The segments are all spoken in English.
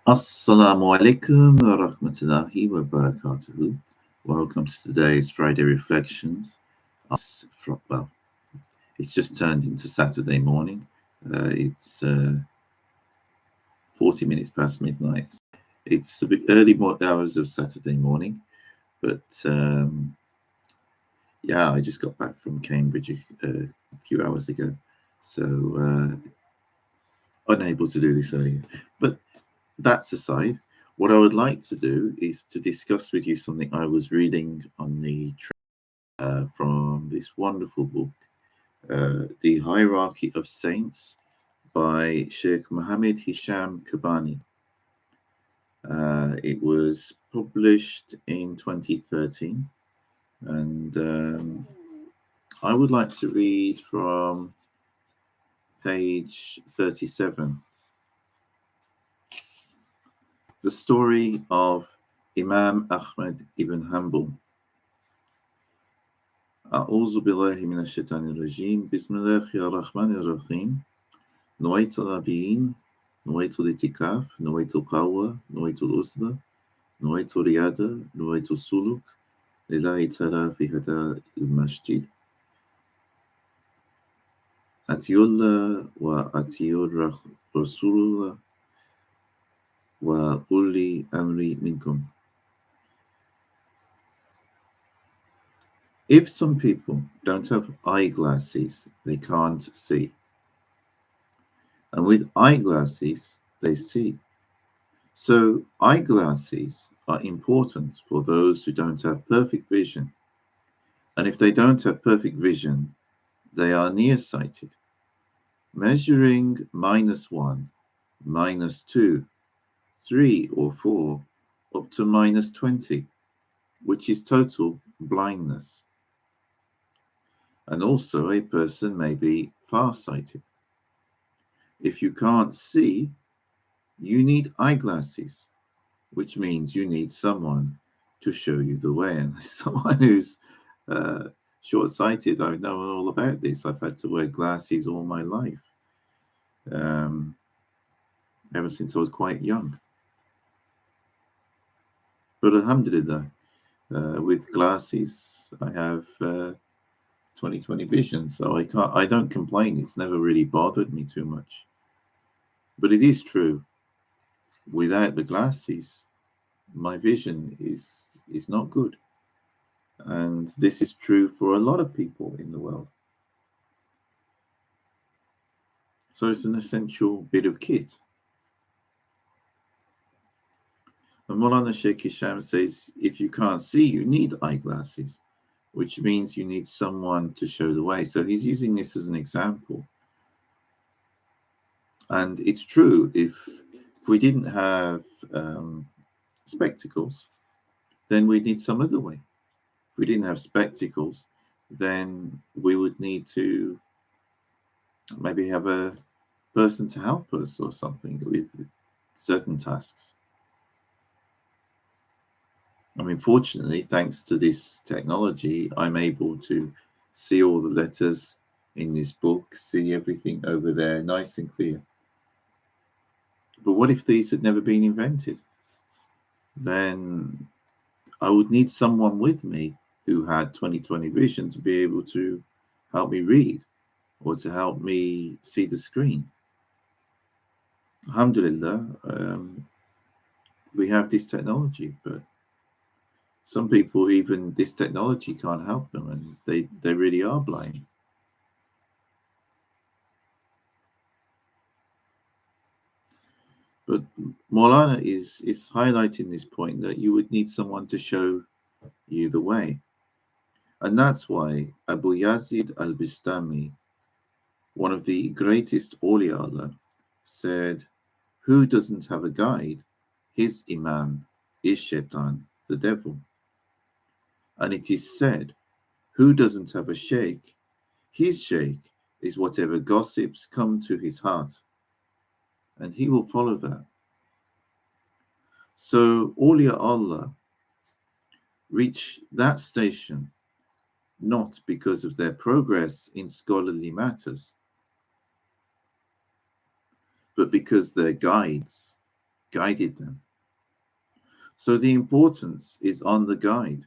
Assalamu alaikum wa rahmatullahi wa barakatuhu. Welcome to today's Friday Reflections. Well, it's just turned into Saturday morning. It's 40 minutes past midnight. It's a bit early hours of Saturday morning, but yeah, I just got back from Cambridge a few hours ago, so unable to do this earlier. But that's aside, what I would like to do is to discuss with you something I was reading on the from this wonderful book, The Hierarchy of Saints by Sheikh Mohammed Hisham Kabbani. It was published in 2013, and I would like to read from page 37. The story of Imam Ahmad ibn Hanbal. أعوذ بالله من الشيطان الرجيم بسم الله الرحمن الرحيم نويت الرابعين نويت الاعتكاف نويت القهوة نويت الأسرة نويت الرياضة نويت السلوك لله تعالى في هذا المسجد أطيعوا الله وأطيعوا رسول الله وأولي أمري منكم. If some people don't have eyeglasses, they can't see. And with eyeglasses, they see. So eyeglasses are important for those who don't have perfect vision. And if they don't have perfect vision, they are nearsighted, measuring -1, -2, 3 or 4, up to -20, which is total blindness. And also a person may be farsighted. If you can't see, you need eyeglasses, which means you need someone to show you the way. And someone who's short-sighted, I've known all about this. I've had to wear glasses all my life, ever since I was quite young. But alhamdulillah, with glasses, I have 20/20 vision, so I don't complain. It's never really bothered me too much. But it is true, without the glasses, my vision is not good. And this is true for a lot of people in the world. So it's an essential bit of kit. And Mawlana Shaykh Hisham says, if you can't see, you need eyeglasses, which means you need someone to show the way. So he's using this as an example. And it's true, if we didn't have spectacles, then we'd need some other way. If we didn't have spectacles, then we would need to maybe have a person to help us or something with certain tasks. I mean, fortunately, thanks to this technology, I'm able to see all the letters in this book, see everything over there nice and clear. But what if these had never been invented? Then I would need someone with me who had 20/20 vision to be able to help me read or to help me see the screen. Alhamdulillah, we have this technology, but some people, even this technology can't help them, and they really are blind. But Maulana is highlighting this point that you would need someone to show you the way. And that's why Abu Yazid al-Bistami, one of the greatest awliya Allah, said, who doesn't have a guide, his imam is shaitan, the devil. And it is said, who doesn't have a sheikh, his sheikh is whatever gossips come to his heart, and he will follow that. So awliya Allah reach that station not because of their progress in scholarly matters, but because their guides guided them. So the importance is on the guide,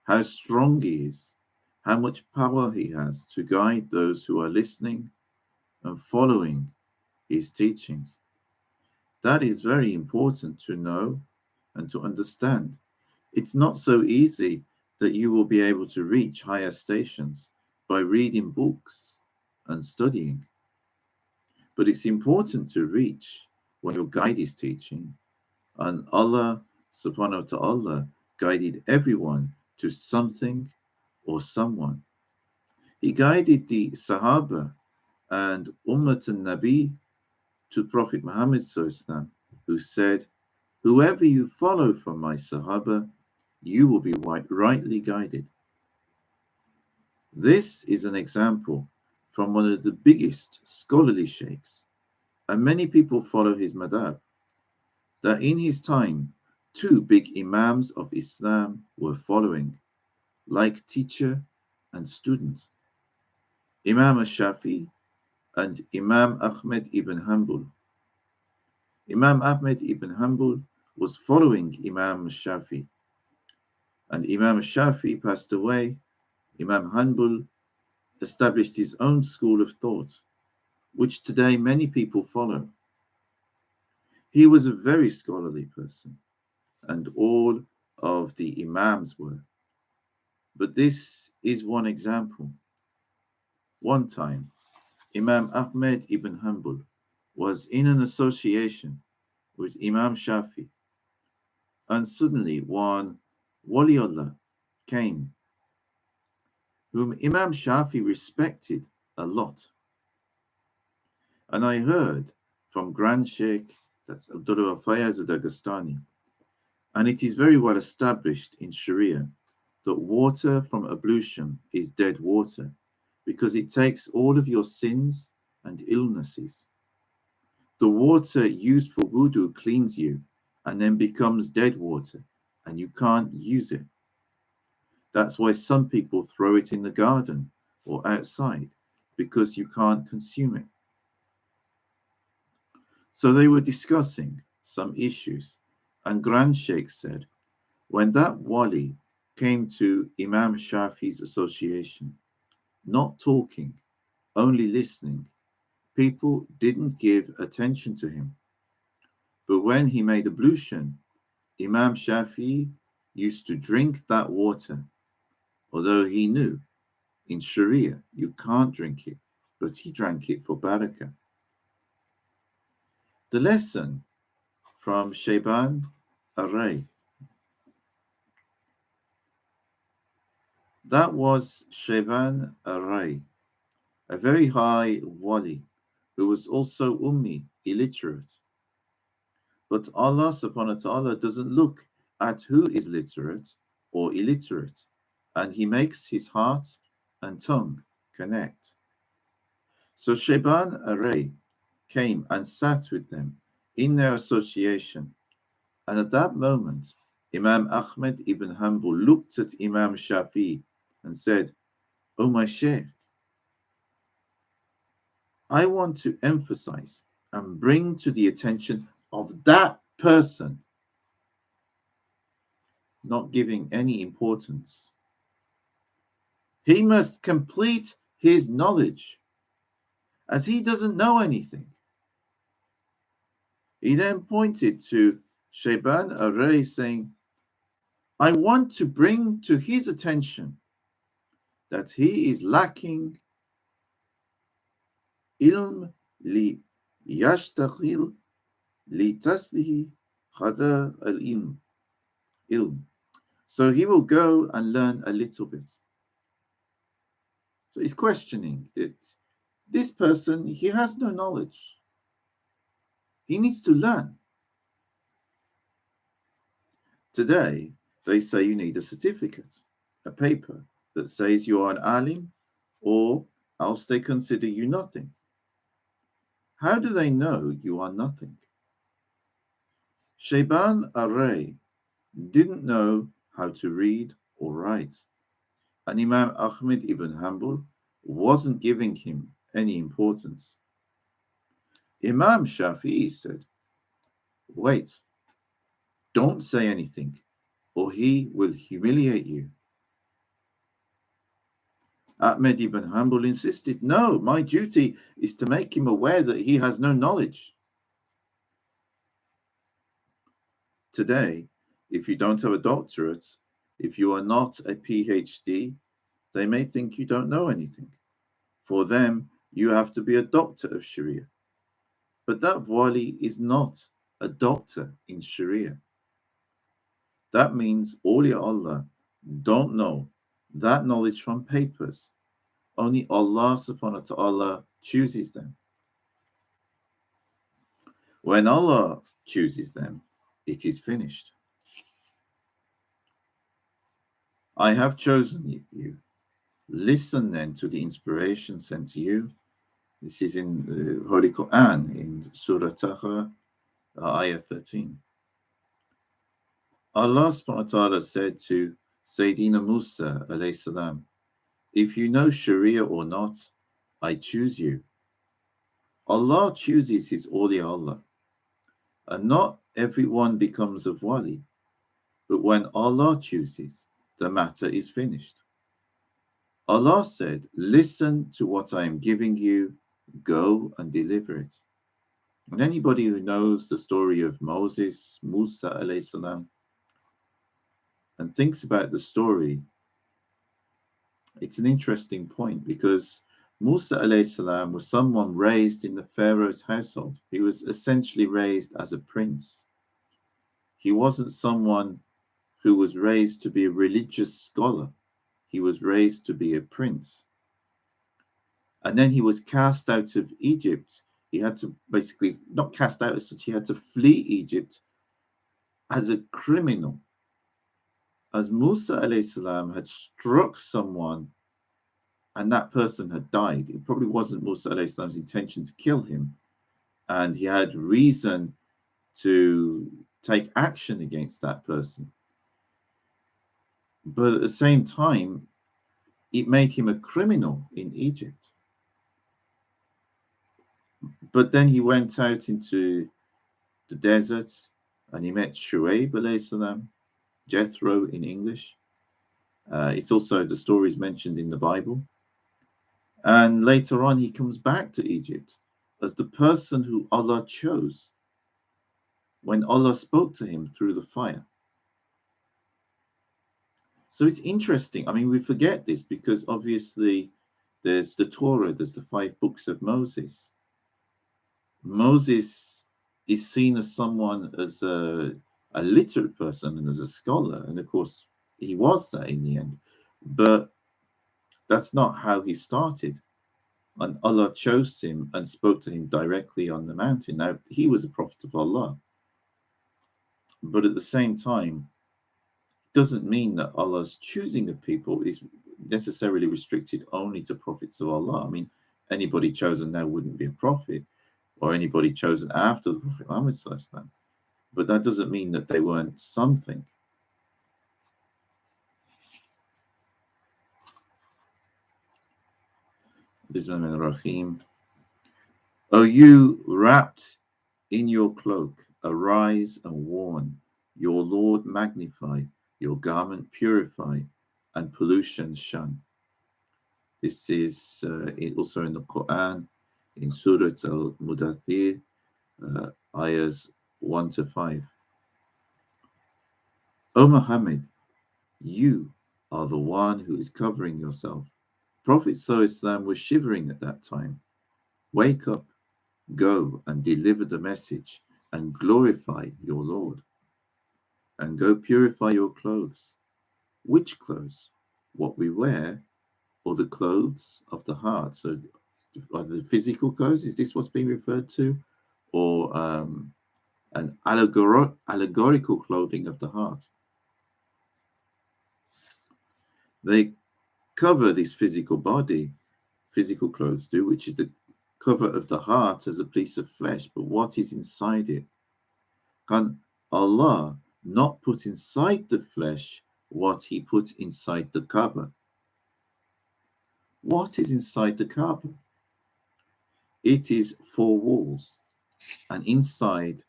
how strong he is, how much power he has to guide those who are listening and following his teachings. That is very important to know and to understand. It's not so easy that you will be able to reach higher stations by reading books and studying. But it's important to reach what your guide is teaching. And Allah subhanahu wa ta'ala guided everyone to something or someone. He guided the Sahaba and Ummat al-Nabi to Prophet Muhammad SAW, who said, "Whoever you follow from my Sahaba, you will be rightly guided." This is an example from one of the biggest scholarly sheikhs, and many people follow his madhab, that in his time, two big imams of Islam were following, like teacher and student, Imam Shafi'i and Imam Ahmad ibn Hanbal. Imam Ahmad ibn Hanbal was following Imam Shafi'i, and Imam Shafi'i passed away. Imam Hanbal established his own school of thought, which today many people follow. He was a very scholarly person, and all of the Imams were. But this is one example. One time, Imam Ahmad ibn Hanbal was in an association with Imam Shafi, and suddenly one Waliullah came, whom Imam Shafi respected a lot. And I heard from Grand Sheikh, that's Abdullah Fayaz Dagestani, and it is very well established in Sharia that water from ablution is dead water because it takes all of your sins and illnesses. The water used for wudu cleans you and then becomes dead water and you can't use it. That's why some people throw it in the garden or outside because you can't consume it. So they were discussing some issues, and Grand Sheikh said, when that wali came to Imam Shafi's association, not talking, only listening, people didn't give attention to him. But when he made ablution, Imam Shafi used to drink that water, although he knew in Sharia you can't drink it, but he drank it for barakah. The lesson from Shayban ar-Rayy. That was Shayban ar-Rayy, a very high wali who was also ummi, illiterate. But Allah subhanahu wa ta'ala doesn't look at who is literate or illiterate, and He makes his heart and tongue connect. So Shayban ar-Rayy came and sat with them in their association, and at that moment, Imam Ahmad ibn Hanbal looked at Imam Shafi'i and said, "Oh my Shaykh, I want to emphasize and bring to the attention of that person not giving any importance. He must complete his knowledge, as he doesn't know anything." He then pointed to Shayban ar-Rayy saying, "I want to bring to his attention that he is lacking ilm li yashtaqil li taslihi khada ilm. So he will go and learn a little bit." So he's questioning that this person, he has no knowledge. He needs to learn. Today, they say you need a certificate, a paper that says you are an alim, or else they consider you nothing. How do they know you are nothing? Shayban ar-Rayy didn't know how to read or write, and Imam Ahmad ibn Hanbal wasn't giving him any importance. Imam Shafi'i said, Wait, don't say anything, or he will humiliate you. Ahmad ibn Hanbal insisted, no, my duty is to make him aware that he has no knowledge. Today, if you don't have a doctorate, if you are not a PhD, they may think you don't know anything. For them, you have to be a doctor of Sharia. But that wali is not a doctor in Sharia. That means awliya Allah don't know that knowledge from papers. Only Allah subhanahu wa ta'ala chooses them. When Allah chooses them, it is finished. I have chosen you. Listen then to the inspiration sent to you. This is in the Holy Quran, in Surah Taha, Ayah 13. Allah subhanahu wa ta'ala said to Sayyidina Musa alayhi salam, if you know Sharia or not, I choose you. Allah chooses his awliya Allah. And not everyone becomes a wali, but when Allah chooses, the matter is finished. Allah said, listen to what I am giving you, go and deliver it. And anybody who knows the story of Moses, Musa alayhi salam, and thinks about the story, it's an interesting point because Musa alayhi salam was someone raised in the Pharaoh's household. He was essentially raised as a prince. He wasn't someone who was raised to be a religious scholar. He was raised to be a prince. And then he was cast out of Egypt. He had to basically, not cast out as such, he had to flee Egypt as a criminal. As Musa alayhi salam had struck someone and that person had died, it probably wasn't Musa alayhi salam's intention to kill him. And he had reason to take action against that person. But at the same time, it made him a criminal in Egypt. But then he went out into the desert and he met Shu'aib alayhi salam, Jethro in English. It's also, the story is mentioned in the Bible. And later on, he comes back to Egypt as the person who Allah chose when Allah spoke to him through the fire. So it's interesting. I mean, we forget this because obviously there's the Torah, there's the 5 books of Moses. Moses is seen as someone, as a literate person and as a scholar. And of course, he was that in the end. But that's not how he started. And Allah chose him and spoke to him directly on the mountain. Now, he was a prophet of Allah. But at the same time, it doesn't mean that Allah's choosing of people is necessarily restricted only to prophets of Allah. I mean, anybody chosen now wouldn't be a prophet, or anybody chosen after the Prophet Muhammad. But that doesn't mean that they weren't something. Bismillahirrahmanirrahim. O you wrapped in your cloak, arise and warn. Your Lord magnify, your garment purify, and pollution shun. This is also in the Quran, in Surah Al-Mudathir, ayahs 1 to 5. O Muhammad, you are the one who is covering yourself. Prophet ﷺ was shivering at that time. Wake up, go and deliver the message and glorify your Lord. And go purify your clothes. Which clothes? What we wear, or the clothes of the heart? So are the physical clothes, is this what's being referred to? Or an allegorical clothing of the heart? They cover this physical body, physical clothes do, which is the cover of the heart as a piece of flesh. But what is inside it? Can Allah not put inside the flesh what he put inside the Kaaba? What is inside the Kaaba? It is 4 walls, and inside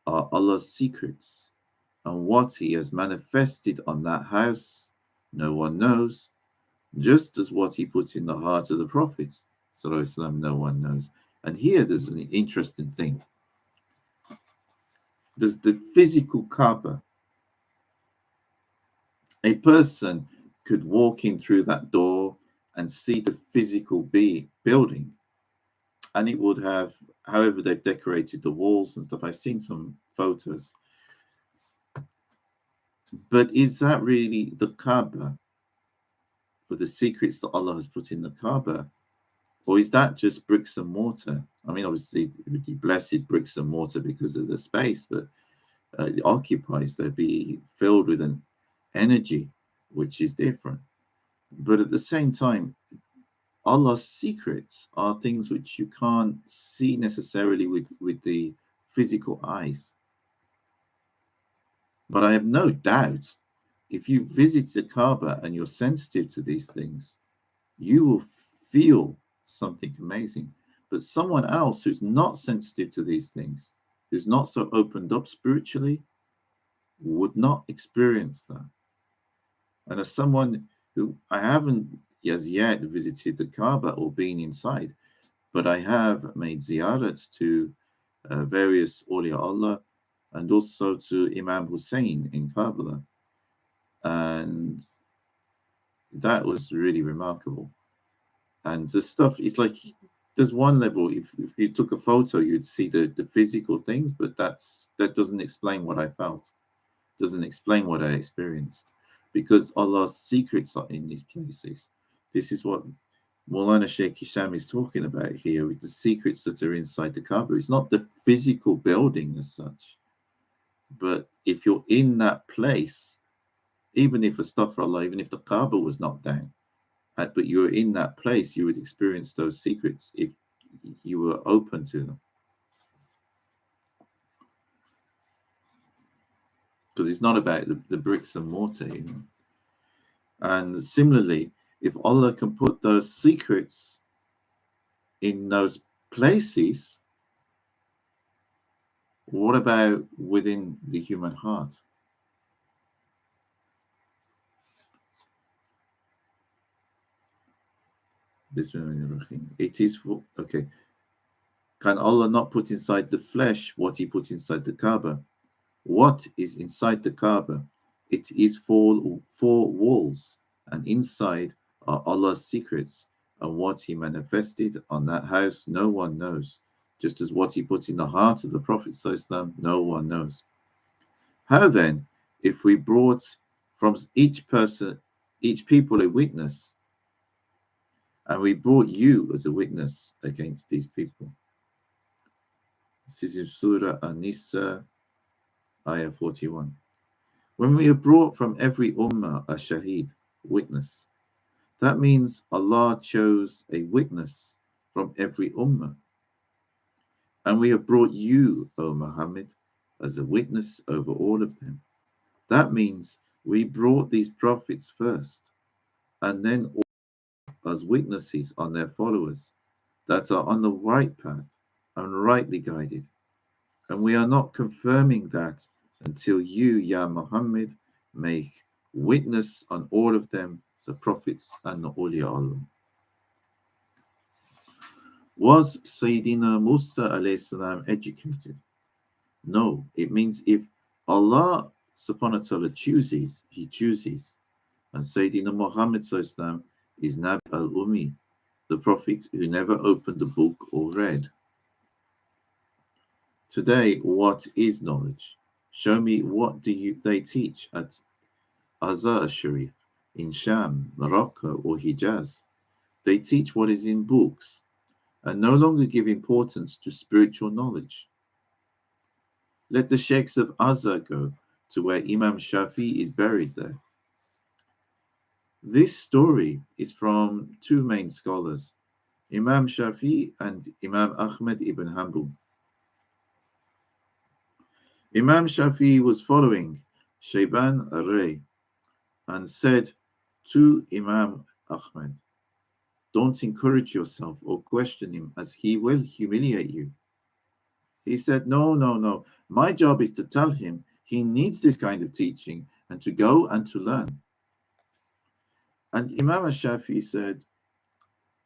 are Allah's secrets, and what He has manifested on that house, no one knows, just as what He put in the heart of the Prophet, Sallallahu no one knows. And here there's an interesting thing. There's the physical Kaaba. A person could walk in through that door and see the physical building, and it would have, however they've decorated the walls and stuff. I've seen some photos. But is that really the Kaaba, or the secrets that Allah has put in the Kaaba? Or is that just bricks and mortar? I mean, obviously, it would be blessed bricks and mortar because of the space, but it occupies, they'd be filled with an energy which is different. But at the same time, Allah's secrets are things which you can't see necessarily with the physical eyes. But I have no doubt if you visit the Kaaba and you're sensitive to these things, you will feel something amazing. But someone else who's not sensitive to these things, who's not so opened up spiritually, would not experience that. And as someone who, I haven't as yet visited the Kaaba or been inside, but I have made ziyarat to various awliya Allah and also to Imam Hussein in Karbala. And that was really remarkable. And the stuff, it's like there's one level, if you took a photo, you'd see the physical things, but that doesn't explain what I felt, doesn't explain what I experienced, because Allah's secrets are in these places. This is what Mawlana Shaykh Hisham is talking about here, with the secrets that are inside the Kaaba. It's not the physical building as such, but if you're in that place, even if astaghfirullah, even if the Kaaba was knocked down, but you were in that place, you would experience those secrets if you were open to them. Because it's not about the bricks and mortar, you know. And similarly, if Allah can put those secrets in those places, what about within the human heart? Bismillahirrahmanirrahim. It is for, okay. Can Allah not put inside the flesh what He put inside the Kaaba? What is inside the Kaaba? It is four walls, and inside are Allah's secrets, and what He manifested on that house no one knows, just as what He put in the heart of the Prophet ﷺ no one knows. How then, if we brought from each people a witness, and we brought you as a witness against these people? This is in Surah An-Nisa, Ayah 41. When we have brought from every ummah a shaheed, witness, that means Allah chose a witness from every ummah. And we have brought you, O Muhammad, as a witness over all of them. That means we brought these prophets first, and then as witnesses on their followers that are on the right path and rightly guided. And we are not confirming that until you, Ya Muhammad, make witness on all of them, the prophets and the awliya Allah. Was Sayyidina Musa alayhi salam educated? No, it means if Allah subhanahu wa ta'ala chooses, He chooses. And Sayyidina Muhammad sallallahu is Nabi al-Ummi, the prophet who never opened a book or read. Today, what is knowledge? Show me what they teach at Azhar Sharif, in Sham, Morocco, or Hijaz. They teach what is in books and no longer give importance to spiritual knowledge. Let the sheikhs of Azhar go to where Imam Shafi'i is buried there. This story is from two main scholars, Imam Shafi'i and Imam Ahmad ibn Hanbal. Imam Shafi'i was following Shayban ar-Rayy and said to Imam Ahmad, don't encourage yourself or question him, as he will humiliate you. He said, no, no, no. My job is to tell him he needs this kind of teaching and to go and to learn. And Imam Shafi'i said,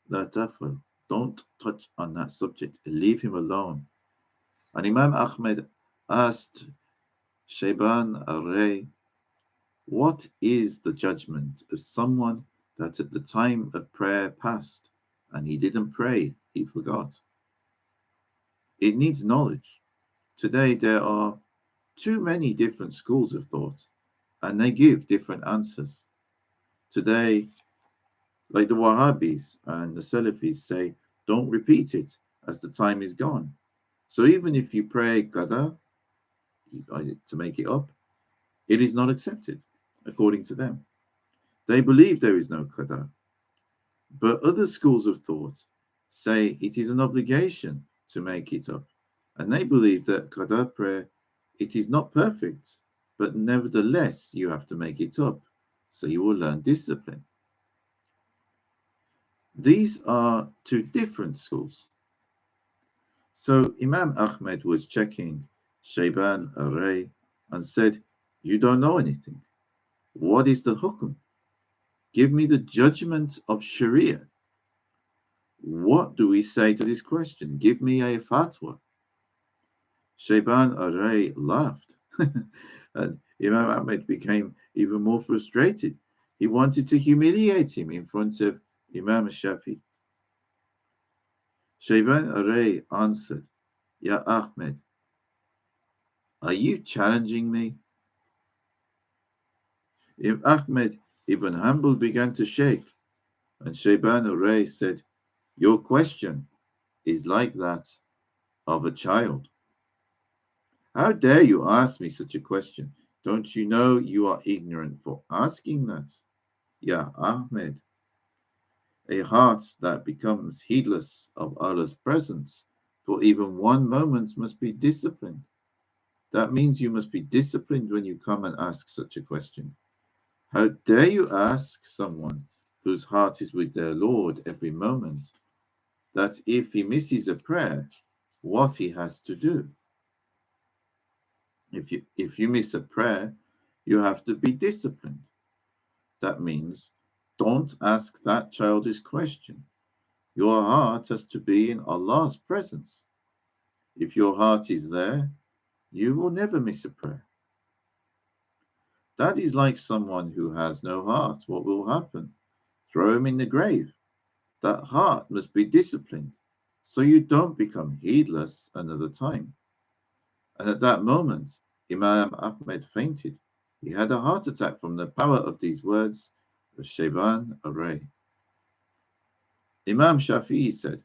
La tafal, don't touch on that subject, leave him alone. And Imam Ahmad asked Shayban ar-Rayy, what is the judgment of someone that at the time of prayer passed and he didn't pray, he forgot? It needs knowledge. Today there are too many different schools of thought and they give different answers. Today, like the Wahhabis and the Salafis say, don't repeat it as the time is gone. So even if you pray qada to make it up, it is not accepted according to them. They believe there is no qada. But other schools of thought say it is an obligation to make it up. And they believe that qada prayer, it is not perfect, but nevertheless you have to make it up. So you will learn discipline. These are two different schools. So Imam Ahmad was checking Shayban ar-Rayy and said, you don't know anything. What is the hukm? Give me the judgment of Sharia. What do we say to this question? Give me a fatwa. Shayban ar-Rayy laughed. And Imam Ahmad became even more frustrated. He wanted to humiliate him in front of Imam Shafi'i. Shayban ar-Rayy answered, Ya Ahmed, are you challenging me? Ahmed ibn Hanbal began to shake, and Shayban ar-Rayy said, your question is like that of a child. How dare you ask me such a question? Don't you know you are ignorant for asking that? Ya Ahmed, a heart that becomes heedless of Allah's presence for even one moment must be disciplined. That means you must be disciplined when you come and ask such a question. How dare you ask someone whose heart is with their Lord every moment that if he misses a prayer, what he has to do? If you miss a prayer, you have to be disciplined. That means don't ask that childish question. Your heart has to be in Allah's presence. If your heart is there, you will never miss a prayer. That is like someone who has no heart. What will happen? Throw him in the grave. That heart must be disciplined so you don't become heedless another time. And at that moment, Imam Ahmed fainted. He had a heart attack from the power of these words of Shayban ar-Rayy. Imam Shafi'i said,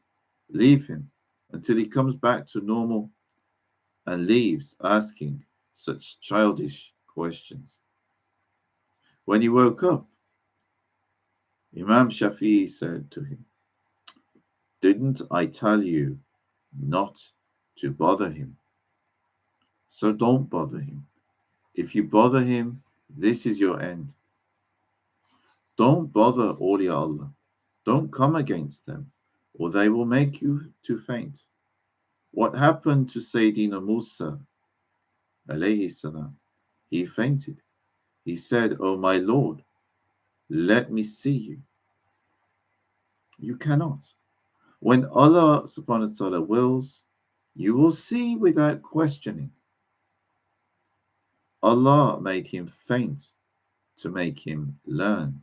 leave him until he comes back to normal and leaves asking such childish questions. When he woke up, Imam Shafi'i said to him, didn't I tell you not to bother him? So don't bother him. If you bother him, this is your end. Don't bother awliya Allah. Don't come against them, or they will make you to faint. What happened to Sayyidina Musa, alayhi salam? He fainted. He said, oh my Lord, let me see you. You cannot. When Allah subhanahu wa ta'ala wills, you will see without questioning. Allah made him faint to make him learn.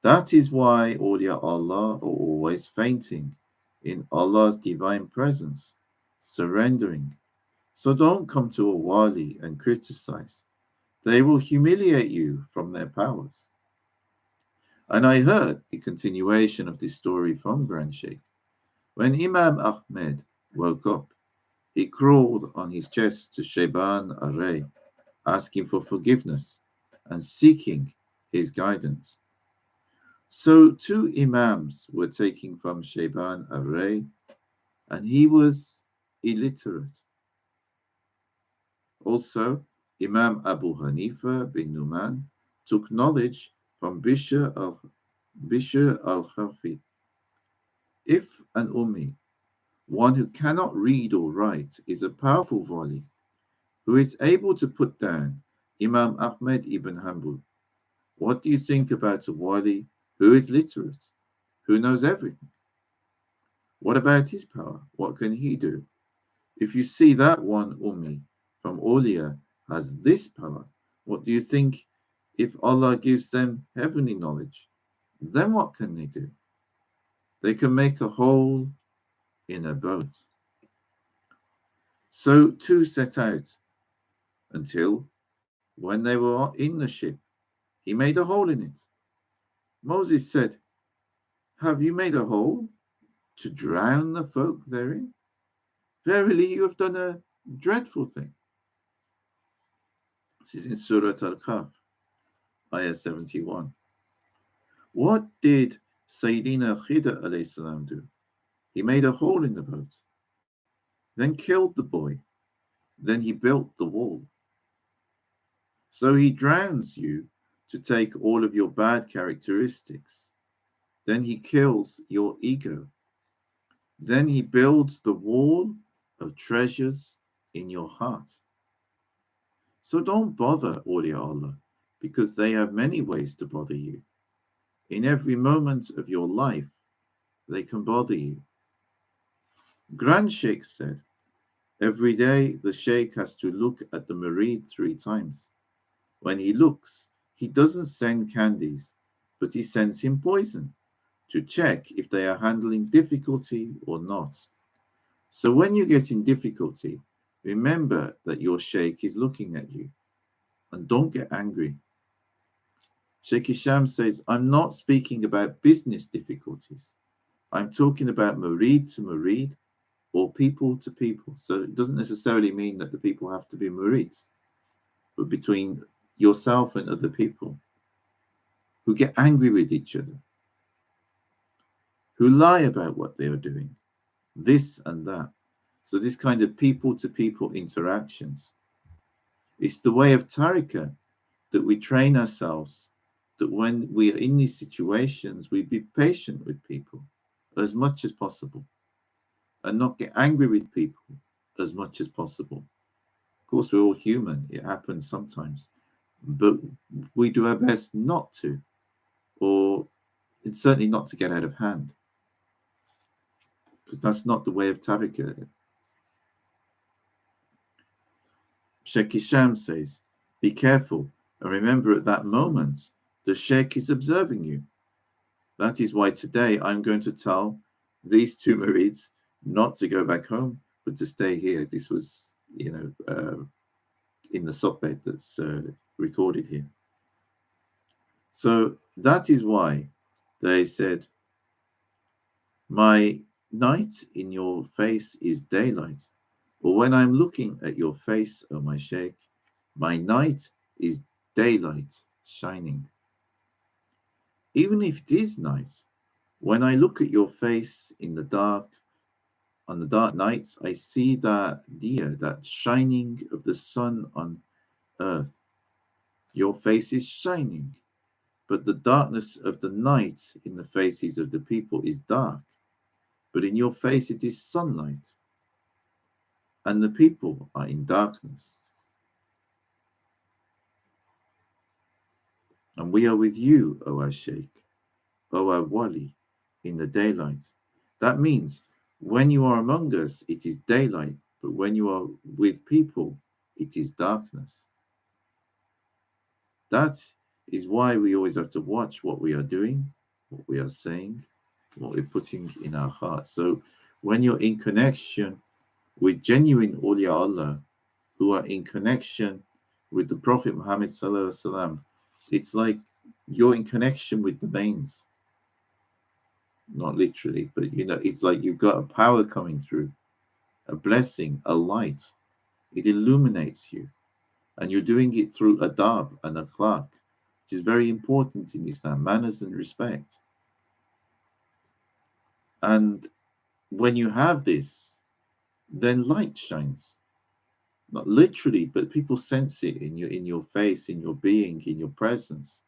That is why awliya Allah are always fainting in Allah's divine presence, surrendering. So don't come to a wali and criticize. They will humiliate you from their powers. And I heard the continuation of this story from Grand Sheikh. When Imam Ahmed woke up, he crawled on his chest to Shayban ar-Rayy, asking for forgiveness and seeking his guidance. So two Imams were taking from Shayban ar-Rayy, and he was illiterate. Also, Imam Abu Hanifa bin Numan took knowledge from Bishr al-Khafi. If an Ummi One who cannot read or write is a powerful wali who is able to put down Imam Ahmad ibn Hanbal. What do you think about a wali who is literate, who knows everything? What about his power? What can he do? If you see that one Ummi from Awliya has this power, what do you think if Allah gives them heavenly knowledge? Then what can they do? They can make a hole in a boat. So two set out until when they were in the ship, he made a hole in it. Moses said, "Have you made a hole to drown the folk therein? Verily you have done a dreadful thing." This is in Surah Al-Kahf, ayah 71. What did Sayyidina Khidr alayhi salam do? He made a hole in the boat, then killed the boy, then he built the wall. So he drowns you to take all of your bad characteristics. Then he kills your ego. Then he builds the wall of treasures in your heart. So don't bother awliya Allah, because they have many ways to bother you. In every moment of your life, they can bother you. Grand Sheikh said, every day the Sheikh has to look at the murid 3 times. When he looks, he doesn't send candies, but he sends him poison to check if they are handling difficulty or not. So when you get in difficulty, remember that your Sheikh is looking at you and don't get angry. Shaykh Hisham says, I'm not speaking about business difficulties. I'm talking about murid to murid or people to people. So it doesn't necessarily mean that the people have to be murids, but between yourself and other people who get angry with each other, who lie about what they are doing, this and that. So this kind of people to people interactions. It's the way of tariqah that we train ourselves that when we are in these situations, we be patient with people as much as possible and not get angry with people as much as possible. Of course, we're all human. It happens sometimes. But we do our best not to, or it's certainly not to get out of hand, because that's not the way of tariqah. Shaykh Hisham says, be careful and remember at that moment the Sheikh is observing you. That is why today I'm going to tell these 2 murids not to go back home, but to stay here. This was, in the sohbet that's recorded here. So that is why they said, my night in your face is daylight. Or when I'm looking at your face, O my Sheikh, my night is daylight shining. Even if it is night, when I look at your face in the dark, on the dark nights, I see that diya, that shining of the sun on earth. Your face is shining, but the darkness of the night in the faces of the people is dark. But in your face it is sunlight, and the people are in darkness. And we are with you, O our Sheikh, O our Wali, in the daylight. That means when you are among us, it is daylight, but when you are with people, it is darkness. That is why we always have to watch what we are doing, what we are saying, what we're putting in our hearts. So when you're in connection with genuine awliya Allah, who are in connection with the Prophet Muhammad sallallahu alaihi wasallam, it's like you're in connection with the veins. Not literally, but it's like you've got a power coming through, a blessing, a light. It illuminates you, and you're doing it through adab and akhlaq, which is very important in Islam, manners and respect. And when you have this, then light shines. Not literally, but people sense it in your face, in your being, in your presence.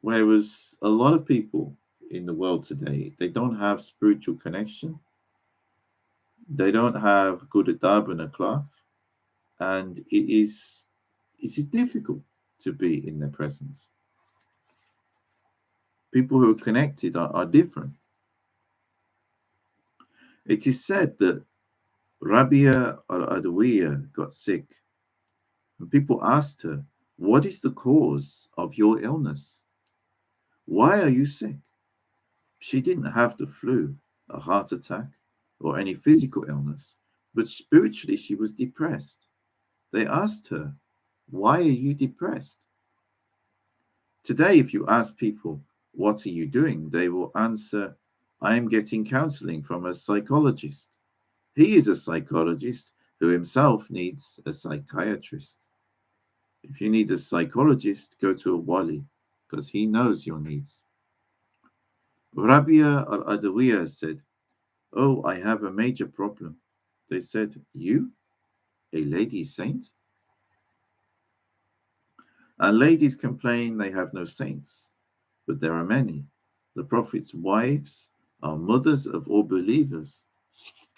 Whereas a lot of people, in the world today, they don't have spiritual connection. They don't have good adab and akhlaq, and it is difficult to be in their presence. People who are connected are different. It is said that Rabia al-Adawiyya got sick, and people asked her, "What is the cause of your illness? Why are you sick?" She didn't have the flu, a heart attack, or any physical illness, but spiritually she was depressed. They asked her, "Why are you depressed?" Today, if you ask people, "What are you doing?" they will answer, "I am getting counseling from a psychologist." He is a psychologist who himself needs a psychiatrist. If you need a psychologist, go to a wali, because he knows your needs. Rabia al-Adawiyya said, "Oh, I have a major problem." They said, "You? A lady saint?" And ladies complain they have no saints, but there are many. The Prophet's wives are mothers of all believers.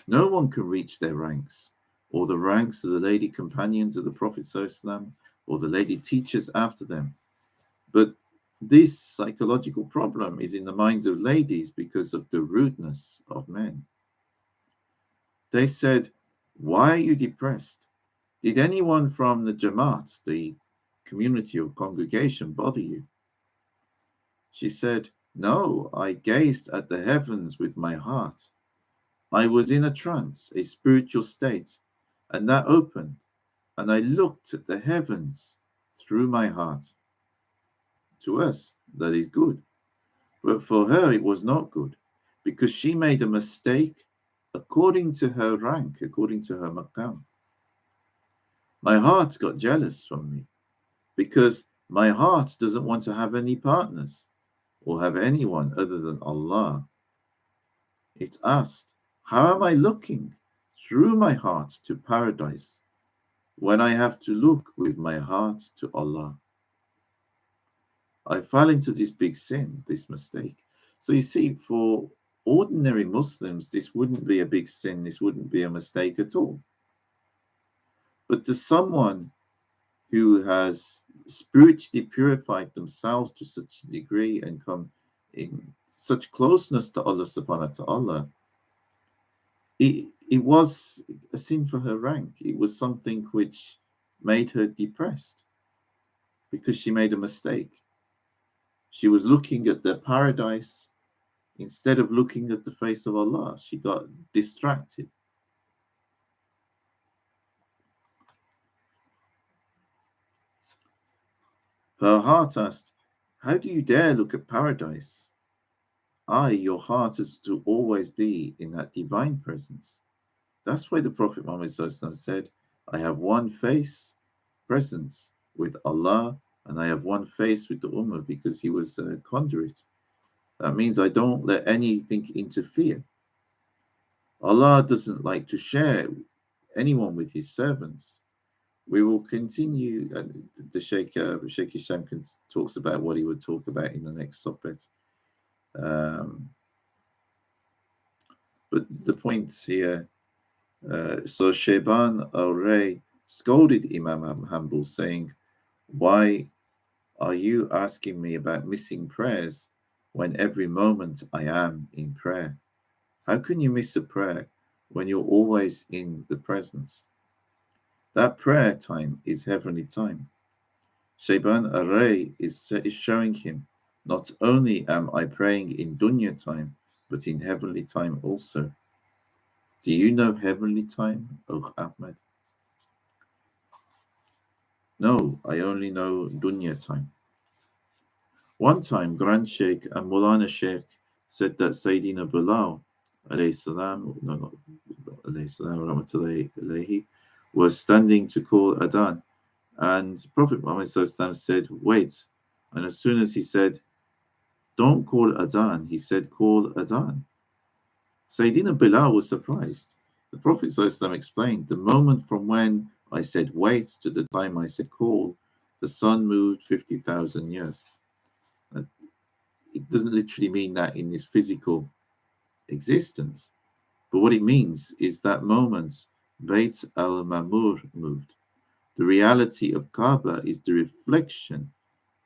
No one can reach their ranks, or the ranks of the lady companions of the Prophet ﷺ, or the lady teachers after them. But this psychological problem is in the minds of ladies because of the rudeness of men. They said, "Why are you depressed? Did anyone from the Jamaat, the community or congregation, bother you?" She said, "No, I gazed at the heavens with my heart. I was in a trance, a spiritual state, and that opened, and I looked at the heavens through my heart." To us, that is good. But for her, it was not good, because she made a mistake according to her rank, according to her maqam. My heart got jealous from me, because my heart doesn't want to have any partners or have anyone other than Allah. It asked, "How am I looking through my heart to paradise when I have to look with my heart to Allah?" I fell into this big sin, this mistake. So you see, for ordinary Muslims, this wouldn't be a big sin, this wouldn't be a mistake at all. But to someone who has spiritually purified themselves to such a degree and come in such closeness to Allah subhanahu wa ta'ala, it was a sin for her rank. It was something which made her depressed because she made a mistake. She was looking at the paradise instead of looking at the face of Allah. She got distracted. Her heart asked, "How do you dare look at paradise? Your heart is to always be in that divine presence." That's why the Prophet Muhammad said, "I have one face, presence with Allah, and I have one face with the Ummah," because he was a conduit. That means I don't let anything interfere. Allah doesn't like to share anyone with his servants. We will continue, and the Shaykh Hisham talks about what he would talk about in the next sohbet. But the point here, so Shayban ar-Rayy scolded Imam Hanbal, saying, "Why are you asking me about missing prayers when every moment I am in prayer? How can you miss a prayer when you're always in the presence? That prayer time is heavenly time." Shayban ar-Rayy is showing him, "Not only am I praying in dunya time, but in heavenly time also." Do you know heavenly time, O Ahmad? No, I only know dunya time. One time, Grand Sheikh and Mawlana Shaykh said that Sayyidina Bilal, alayhi salam, no, not alayhi salam, rahmatullahi alayhi, was standing to call Adhan. And Prophet Muhammad said, "Wait." And as soon as he said, "Don't call Adhan," he said, "Call Adhan." Sayyidina Bilal was surprised. The Prophet explained, "The moment from when I said wait to the time I said call, the sun moved 50,000 years." it doesn't literally mean that in this physical existence, but what it means is that moment Beit al-Mamur moved. The reality of Kaaba is the reflection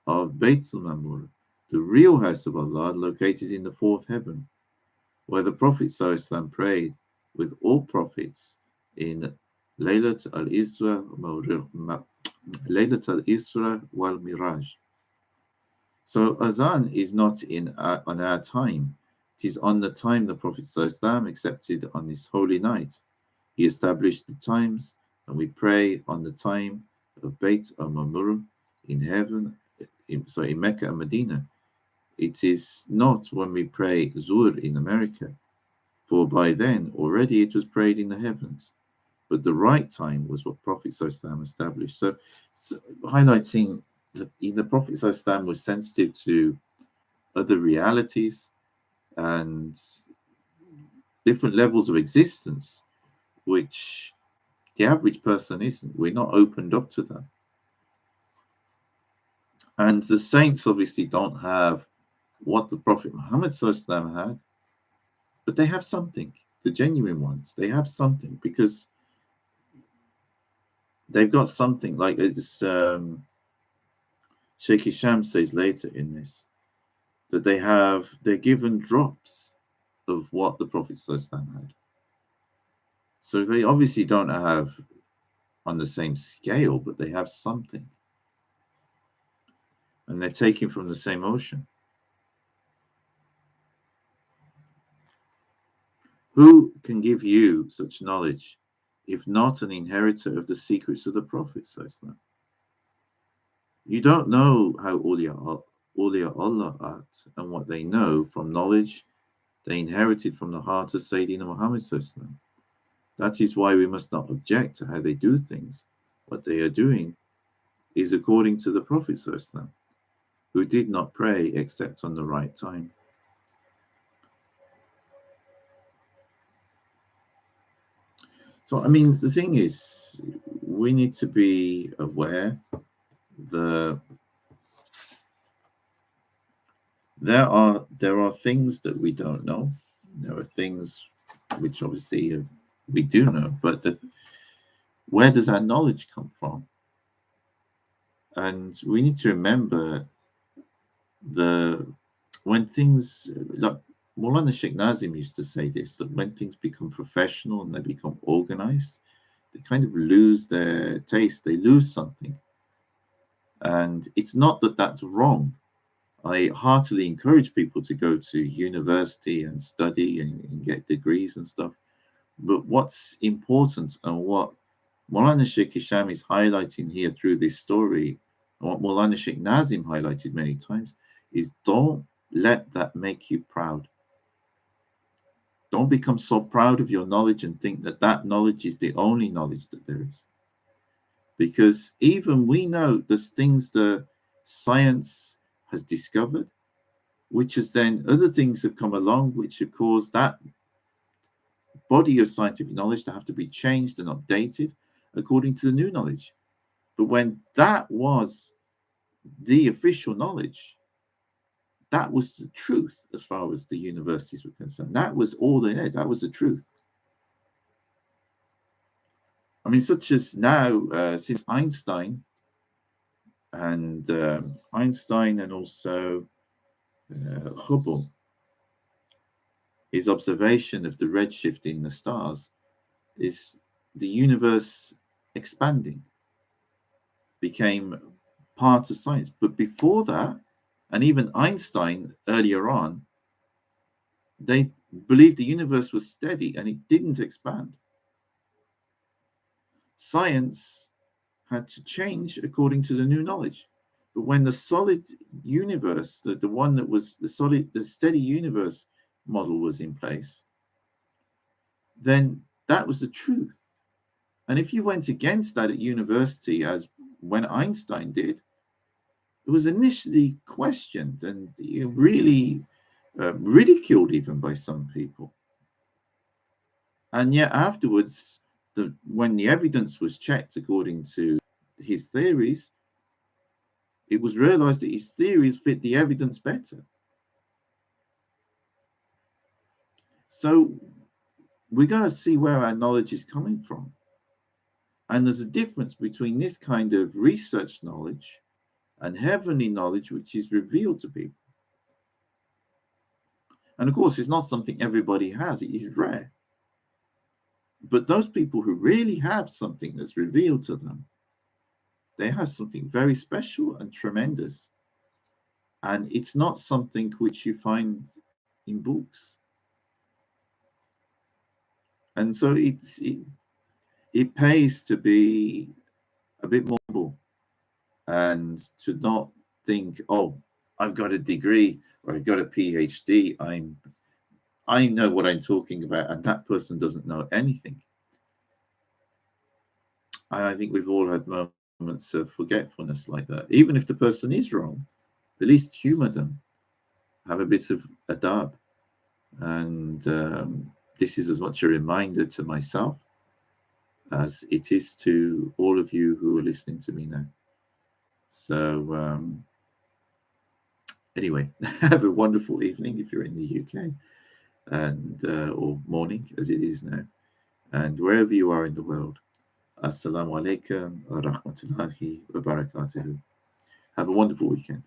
of Beit al-Mamur, the real house of Allah located in the fourth heaven, where the Prophet ﷺ prayed with all prophets in Laylat al-Isra wal Miraj. So Azan is not on our time. It is on the time the Prophet ﷺ accepted on this holy night. He established the times, and we pray on the time of Beit al-Mamur in heaven, in Mecca and Medina. It is not when we pray Zuhr in America, for by then already it was prayed in the heavens. But the right time was what Prophet ﷺ established. So highlighting that the Prophet ﷺ was sensitive to other realities and different levels of existence, which the average person isn't. We're not opened up to that. And the saints obviously don't have what the Prophet Muhammad ﷺ had, but they have something. The genuine ones, they have something, because they've got something. Like it's Shaykh Hisham says later in this, that they're given drops of what the Prophet ﷺ had. So they obviously don't have on the same scale, but they have something. And they're taken from the same ocean. Who can give you such knowledge, if not an inheritor of the secrets of the Prophet ﷺ? You don't know how awliya Allah are and what they know from knowledge they inherited from the heart of Sayyidina Muhammad ﷺ. That is why we must not object to how they do things. What they are doing is according to the Prophet ﷺ, who did not pray except on the right time. So, I mean, the thing is, we need to be aware that there are things that we don't know. There are things which obviously we do know, but where does our knowledge come from? And we need to remember when things, like Mawlana Shaykh Nazim used to say this, that when things become professional and they become organized, they kind of lose their taste, they lose something. And it's not that that's wrong. I heartily encourage people to go to university and study and get degrees and stuff. But what's important, and what Mawlana Shaykh Hisham is highlighting here through this story, and what Mawlana Shaykh Nazim highlighted many times, is don't let that make you proud. Don't become so proud of your knowledge and think that that knowledge is the only knowledge that there is. Because even we know there's things that science has discovered, which is then other things have come along which have caused that body of scientific knowledge to have to be changed and updated according to the new knowledge. But when that was the official knowledge, that was the truth as far as the universities were concerned. That was all they had. That was the truth. I mean, such as now, since Einstein and also Hubble, his observation of the redshift in the stars is the universe expanding, became part of science. But before that, and even Einstein earlier on, they believed the universe was steady and it didn't expand. Science had to change according to the new knowledge. But when the solid universe, the one that was the steady universe model was in place, then that was the truth. And if you went against that at university, as when Einstein did, it was initially questioned and really ridiculed even by some people. And yet afterwards, when the evidence was checked according to his theories, it was realized that his theories fit the evidence better. So we got to see where our knowledge is coming from. And there's a difference between this kind of research knowledge and heavenly knowledge, which is revealed to people. And of course, it's not something everybody has, it is rare. But those people who really have something that's revealed to them, they have something very special and tremendous. And it's not something which you find in books. And so it pays to be a bit more humble and to not think, oh, I've got a degree or I've got a PhD. I know what I'm talking about, and that person doesn't know anything. And I think we've all had moments of forgetfulness like that. Even if the person is wrong, at least humor them, have a bit of adab. And this is as much a reminder to myself as it is to all of you who are listening to me now. So anyway, have a wonderful evening if you're in the UK, and or morning as it is now, and wherever you are in the world. Assalamu alaikum wa rahmatullahi wa barakatuhu. Have a wonderful weekend.